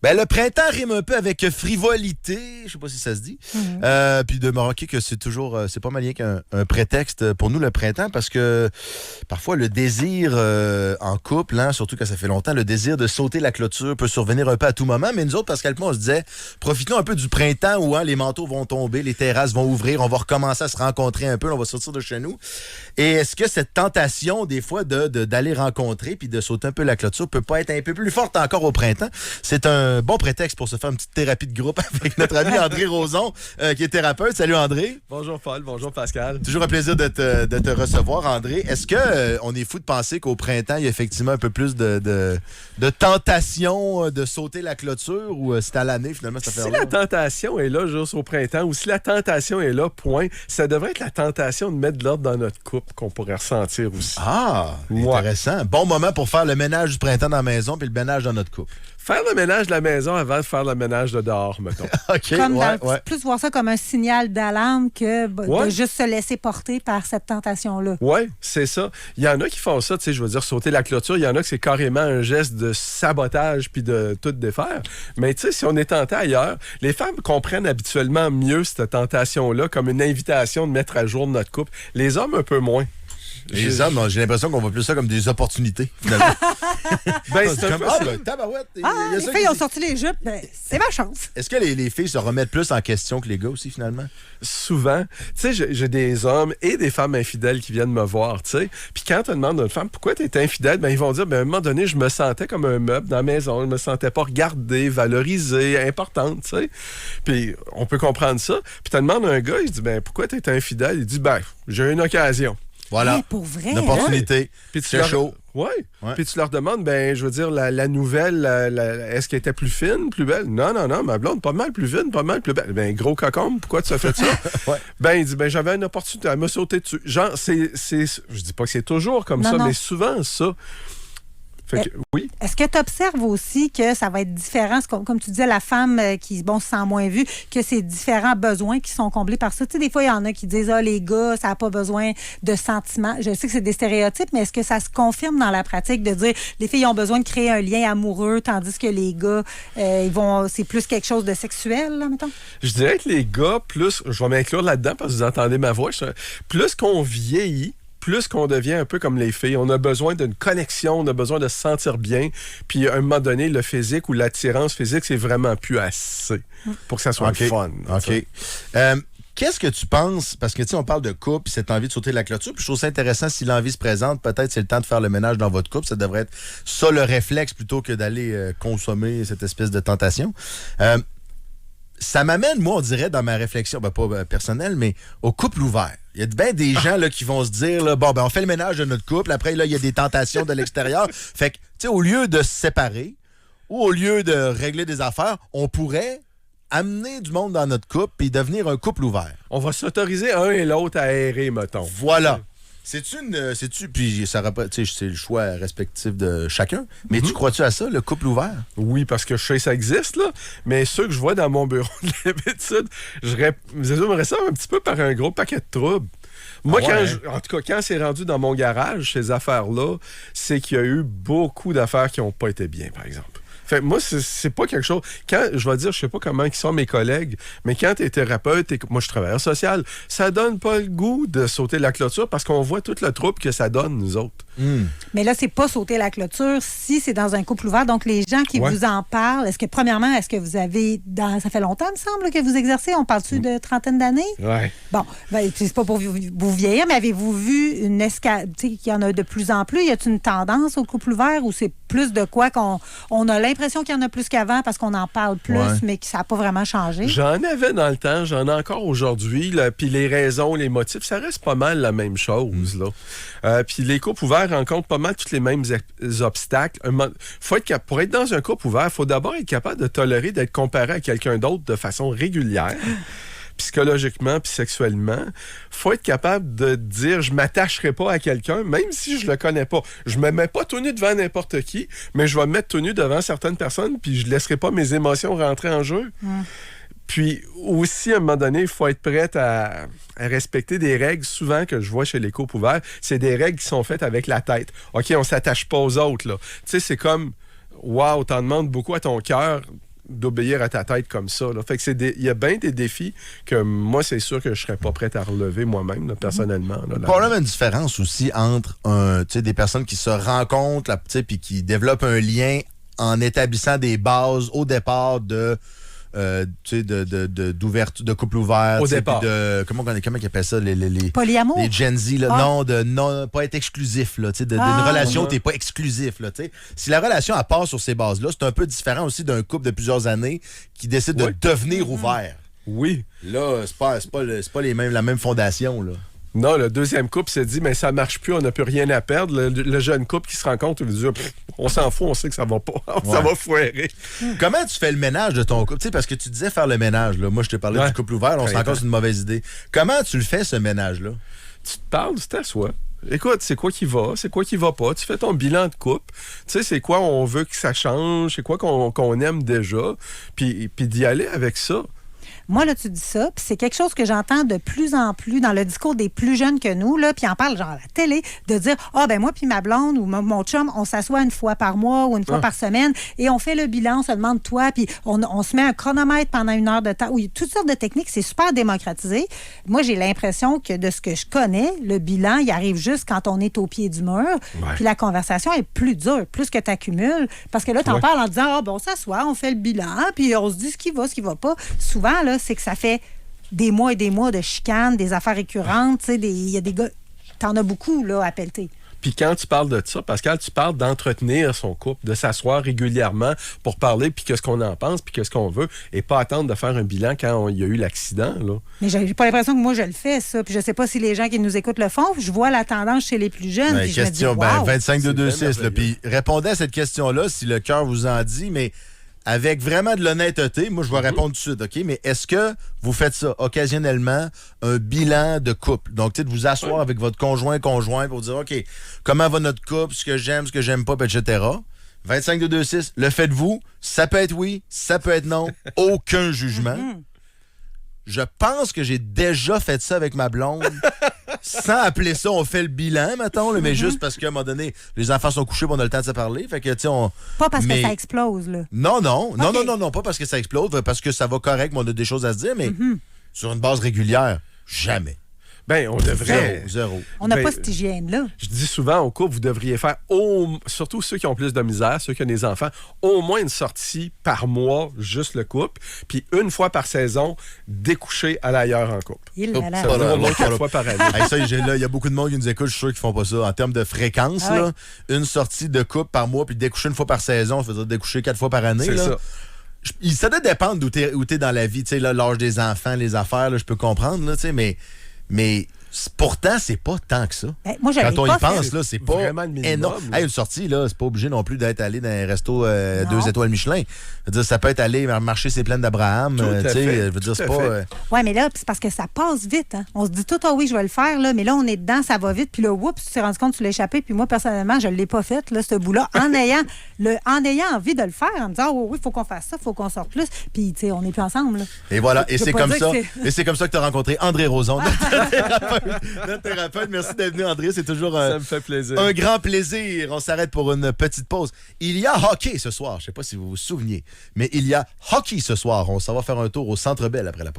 Ben, le printemps rime un peu avec frivolité, je sais pas si ça se dit. Puis de me remarquer que c'est toujours, c'est pas mal rien qu'un prétexte pour nous le printemps, parce que parfois le désir en couple, hein, surtout quand ça fait longtemps, le désir de sauter la clôture peut survenir un peu à tout moment. Mais nous autres, Pascal et moi, on se disait, profitons un peu du printemps où les manteaux vont tomber, les terrasses vont ouvrir, on va recommencer à se rencontrer un peu, on va sortir de chez nous. Et est-ce que cette tentation, des fois, d'aller rencontrer puis de sauter un peu la clôture peut pas être un peu plus forte encore au printemps? C'est un bon prétexte pour se faire une petite thérapie de groupe avec notre ami André Roson, qui est thérapeute. Salut André. Bonjour Paul, bonjour Pascal. Toujours un plaisir de te recevoir, André. Est-ce que on est fou de penser qu'au printemps, il y a effectivement un peu plus de tentation de sauter la clôture, ou c'est à l'année finalement ça fait Si la tentation est là juste au printemps, ou si la tentation est là, point, ça devrait être la tentation de mettre de l'ordre dans notre couple qu'on pourrait ressentir aussi. Ah, intéressant. Bon moment pour faire le ménage du printemps dans la maison puis le ménage dans notre couple. Faire le ménage de la maison avant de faire le ménage de dehors, mettons. OK, plus voir ça comme un signal d'alarme que de juste se laisser porter par cette tentation-là. Oui, c'est ça. Il y en a qui font ça, tu sais, je veux dire, sauter la clôture. Il y en a que c'est carrément un geste de sabotage puis de tout défaire. Mais tu sais, si on est tenté ailleurs, les femmes comprennent habituellement mieux cette tentation-là comme une invitation de mettre à jour notre couple. Les hommes, un peu moins. Les hommes, j'ai l'impression qu'on voit plus ça comme des opportunités, finalement. C'est un peu ça. Tabarouette. Les filles ont sorti les jupes, c'est ma chance. Est-ce que les filles se remettent plus en question que les gars aussi, finalement? Souvent. Tu sais, j'ai des hommes et des femmes infidèles qui viennent me voir, tu sais. Puis quand tu demandes à une femme pourquoi tu es infidèle, ben ils vont dire, à un moment donné, je me sentais comme un meuble dans la maison. Je me sentais pas regardée, valorisée, importante, tu sais. Puis on peut comprendre ça. Puis tu demandes à un gars, il dit, pourquoi tu es infidèle? Il dit, j'ai une occasion. Voilà. Ouais, pour vrai. Une opportunité. Puis c'est chaud. Oui. Puis tu leur demandes, je veux dire, la nouvelle, est-ce qu'elle était plus fine, plus belle? Non, ma blonde, pas mal plus fine, pas mal plus belle. Gros cocon, pourquoi tu as fait ça? Il dit, j'avais une opportunité, elle m'a sauté dessus. Genre, je dis pas que c'est toujours comme ça, mais souvent ça. Oui. Est-ce que tu observes aussi que ça va être différent, comme tu disais, la femme qui se sent moins vue, que c'est différents besoins qui sont comblés par ça? Tu sais, des fois, il y en a qui disent, les gars, ça n'a pas besoin de sentiments. Je sais que c'est des stéréotypes, mais est-ce que ça se confirme dans la pratique de dire, les filles ont besoin de créer un lien amoureux, tandis que les gars, c'est plus quelque chose de sexuel, là, mettons? Je dirais que les gars, plus, je vais m'inclure là-dedans parce que vous entendez ma voix, plus qu'on vieillit, plus qu'on devient un peu comme les filles. On a besoin d'une connexion, on a besoin de se sentir bien. Puis, à un moment donné, le physique ou l'attirance physique, c'est vraiment plus assez pour que ça soit fun. OK. Qu'est-ce que tu penses? Parce que, tu sais, on parle de couple, cette envie de sauter la clôture. Puis, je trouve ça intéressant, si l'envie se présente, peut-être c'est le temps de faire le ménage dans votre couple. Ça devrait être ça le réflexe plutôt que d'aller consommer cette espèce de tentation. Ça m'amène, moi, on dirait, dans ma réflexion, pas personnelle, mais au couple ouvert. Il y a bien des gens là, qui vont se dire, là, on fait le ménage de notre couple, après, là, il y a des tentations de l'extérieur. Fait que, tu sais, au lieu de se séparer ou au lieu de régler des affaires, on pourrait amener du monde dans notre couple et devenir un couple ouvert. On va s'autoriser un et l'autre à aérer, mettons. Voilà. Puis ça c'est le choix respectif de chacun. Mais tu crois-tu à ça, le couple ouvert? Oui, parce que je sais que ça existe, là. Mais ceux que je vois dans mon bureau de l'habitude, je résumerais ça un petit peu par un gros paquet de troubles. Moi, en tout cas, quand c'est rendu dans mon garage, ces affaires-là, c'est qu'il y a eu beaucoup d'affaires qui n'ont pas été bien, par exemple. Fait, moi, c'est pas quelque chose... Je vais dire, je sais pas comment ils sont mes collègues, mais quand tu es thérapeute, moi, je suis travailleur social, ça donne pas le goût de sauter la clôture parce qu'on voit tout le trouble que ça donne, nous autres. Mais là, c'est pas sauter la clôture si c'est dans un couple ouvert. Donc, les gens qui vous en parlent, premièrement, est-ce que vous avez... Ça fait longtemps, il me semble, que vous exercez? On parle-tu de trentaine d'années? Oui. Bon, c'est pas pour vous vieillir, mais avez-vous vu une escalade, tu sais, qu'il y en a de plus en plus? Y a-t-il une tendance au couple ouvert ou c'est plus de quoi qu'on a l'impression qu'il y en a plus qu'avant parce qu'on en parle plus, mais que ça n'a pas vraiment changé? J'en avais dans le temps, j'en ai encore aujourd'hui. Puis les raisons, les motifs, ça reste pas mal la même chose. Puis les couples ouverts rencontrent pas mal tous les mêmes obstacles. Pour être dans un couple ouvert, il faut d'abord être capable de tolérer d'être comparé à quelqu'un d'autre de façon régulière. Psychologiquement puis sexuellement, faut être capable de dire je m'attacherai pas à quelqu'un même si je le connais pas. Je me mets pas tout nu devant n'importe qui, mais je vais me mettre tout nu devant certaines personnes puis je laisserai pas mes émotions rentrer en jeu. Puis aussi, à un moment donné, il faut être prête à respecter des règles souvent que je vois chez les couples ouverts. C'est des règles qui sont faites avec la tête. OK, on s'attache pas aux autres, là. Tu sais, c'est comme, wow, t'en demandes beaucoup à ton cœur. d'obéir à ta tête comme ça. Là. Fait que il y a bien des défis que moi, c'est sûr que je serais pas prêt à relever moi-même, là, personnellement. Là, probablement une différence aussi entre des personnes qui se rencontrent puis qui développent un lien en établissant des bases au départ d'ouverture, de couple ouvert. Au départ. Comment ils appellent ça? Les polyamour? Les Gen Z, là. Non, pas être exclusif, là. D'une relation où t'es pas exclusif, là. T'sais. Si la relation, elle part sur ces bases-là, c'est un peu différent aussi d'un couple de plusieurs années qui décide de devenir ouvert. Oui. Là, c'est pas la même fondation, là. Non, le deuxième couple s'est dit, mais ça marche plus, on n'a plus rien à perdre. Le jeune couple qui se rencontre, il veut dire, on s'en fout, on sait que ça va pas, ça va foirer. Comment tu fais le ménage de ton couple? Parce que tu disais faire le ménage, là. Moi, je te parlais du couple ouvert, on se rend compte que c'est une mauvaise idée. Comment tu le fais, ce ménage-là? Tu te parles, tu t'assois. Écoute, c'est quoi qui va, c'est quoi qui va pas. Tu fais ton bilan de couple. Tu sais, c'est quoi on veut que ça change, c'est quoi qu'on aime déjà, puis d'y aller avec ça. Moi, là, tu dis ça, puis c'est quelque chose que j'entends de plus en plus dans le discours des plus jeunes que nous, là, puis en parle genre à la télé, de dire « Ah, ben moi puis ma blonde ou mon chum, on s'assoit une fois par mois ou une fois par semaine et on fait le bilan, on se demande toi, puis on se met un chronomètre pendant 1 heure de temps. » Oui, toutes sortes de techniques, c'est super démocratisé. Moi, j'ai l'impression que de ce que je connais, le bilan, il arrive juste quand on est au pied du mur, puis la conversation est plus dure, plus que tu accumules, parce que là, tu en parles en disant « Ah, bon, on s'assoit, on fait le bilan, puis on se dit ce qui va pas. » Souvent, là, c'est que ça fait des mois et des mois de chicanes, des affaires récurrentes. Il y a des gars, t'en as beaucoup là, à pelleter. Puis quand tu parles de ça, Pascal, tu parles d'entretenir son couple, de s'asseoir régulièrement pour parler, puis qu'est-ce qu'on en pense, puis qu'est-ce qu'on veut, et pas attendre de faire un bilan quand il y a eu l'accident. Là. Mais j'ai pas l'impression que moi, je le fais, ça. Puis je sais pas si les gens qui nous écoutent le font. Je vois la tendance chez les plus jeunes. Puis question, je me dis, wow, 25-226. Puis répondez à cette question-là si le cœur vous en dit, mais avec vraiment de l'honnêteté, moi, je vais répondre tout de suite, OK? Mais est-ce que vous faites ça occasionnellement, un bilan de couple? Donc, tu sais, de vous asseoir avec votre conjoint pour dire, OK, comment va notre couple, ce que j'aime pas, etc. 25-226, le faites-vous? Ça peut être oui, ça peut être non. Aucun jugement. Je pense que j'ai déjà fait ça avec ma blonde. Sans appeler ça, on fait le bilan, mettons, là, mais juste parce qu'à un moment donné, les enfants sont couchés, on a le temps de se parler. Fait que, pas parce que ça explose, là. Non, pas parce que ça explose, parce que ça va correct, mais on a des choses à se dire, mais sur une base régulière, jamais. Ben, on devrait. Zéro. On n'a pas cette hygiène-là. Je dis souvent au couple, vous devriez faire, surtout ceux qui ont plus de misère, ceux qui ont des enfants, au moins une sortie par mois, juste le couple, puis 1 fois par saison, découcher à l'ailleurs en couple. Au moins 4 fois par année. Il y a beaucoup de monde qui nous écoute, je suis sûr qu'ils font pas ça. En termes de fréquence, là, une sortie de couple par mois, puis découcher 1 fois par saison, ça veut dire découcher 4 fois par année. C'est ça. Ça doit dépendre d'où t'es dans la vie, l'âge des enfants, les affaires, là, je peux comprendre, là, mais pourtant, c'est pas tant que ça. Moi, quand on y pense, là, c'est pas vraiment le minimum. énorme. Une sortie, là, c'est pas obligé non plus d'être allé dans un resto 2 étoiles Michelin. Je veux dire, ça peut être aller marcher ses plaines d'Abraham. Je veux dire, c'est pas. Oui, mais là, c'est parce que ça passe vite. Hein? On se dit tout, oui, je vais le faire, là, mais là, on est dedans, ça va vite. Puis là, oups, tu t'es rendu compte que tu l'as échappé. Puis moi, personnellement, je ne l'ai pas fait, là, ce bout-là, en ayant envie de le faire, en me disant, oh, oui, il faut qu'on fasse ça, il faut qu'on sorte plus. Puis, tu sais, on n'est plus ensemble. Là. Et voilà. Et c'est comme ça. Et c'est comme ça que tu as rencontré André Roson, notre thérapeute. Merci d'être venu, André. C'est toujours ça me fait plaisir. Un grand plaisir. On s'arrête pour une petite pause. Il y a hockey ce soir. Je ne sais pas si vous vous souveniez, mais il y a hockey ce soir. On s'en va faire un tour au Centre Bell après la pause.